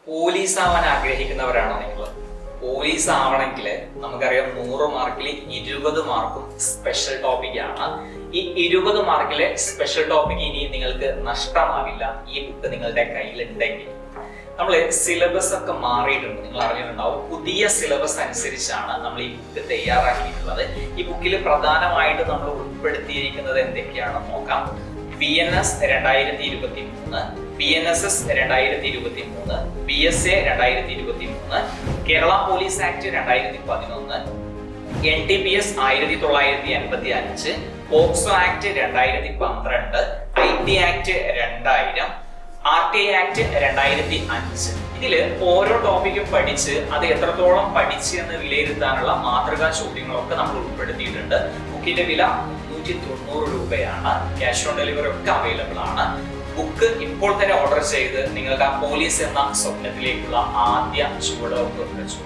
Police ആവാൻ ആഗ്രഹിക്കുന്നവരാണോ നിങ്ങൾ? Police ആവണമെങ്കിൽ നമുക്കറിയാം 100 മാർക്കിൽ 20 മാർക്കും സ്പെഷ്യൽ ടോപ്പിക് ആണ്. ഈ 20 മാർക്കിലെ സ്പെഷ്യൽ ടോപ്പിക് ഇനി നിങ്ങൾക്ക് നഷ്ടമാവില്ല ഈ ബുക്ക് നിങ്ങളുടെ കയ്യിലുണ്ടെങ്കിൽ. നമ്മള് സിലബസ് ഒക്കെ മാറിയിട്ടുണ്ട്, നിങ്ങൾ അറിഞ്ഞിട്ടുണ്ടാവും. പുതിയ സിലബസ് അനുസരിച്ചാണ് നമ്മൾ ഈ ബുക്ക് തയ്യാറാക്കിയിട്ടുള്ളത്. ഈ ബുക്കിൽ പ്രധാനമായിട്ട് നമ്മൾ ഉൾപ്പെടുത്തിയിരിക്കുന്നത് എന്തൊക്കെയാണെന്ന് നോക്കാം. BNS 2023, BNSS 2023, PSA 2023, Kerala police act 2011, NTPS 1985, POCSO act 2012, IT act 2000, RTI act 2005. ഇതില് ഓരോ ടോപ്പിക്കും പഠിച്ച് അത് എത്രത്തോളം പഠിച്ച് എന്ന് വിലയിരുത്താനുള്ള മാതൃകാ ചോദ്യങ്ങളൊക്കെ നമ്മൾ ഉൾപ്പെടുത്തിയിട്ടുണ്ട്. ബുക്കിന്റെ വില 390 രൂപയാണ്. ക്യാഷ് ഓൺ ഡെലിവറി ഒക്കെ അവൈലബിൾ ആണ്. ബുക്ക് ഇപ്പോൾ തന്നെ ഓർഡർ ചെയ്ത് നിങ്ങൾക്ക് ആ പോലീസ് എന്ന സ്വപ്നത്തിലേക്കുള്ള ആദ്യ ചുവടുവെപ്പ് വെച്ചു.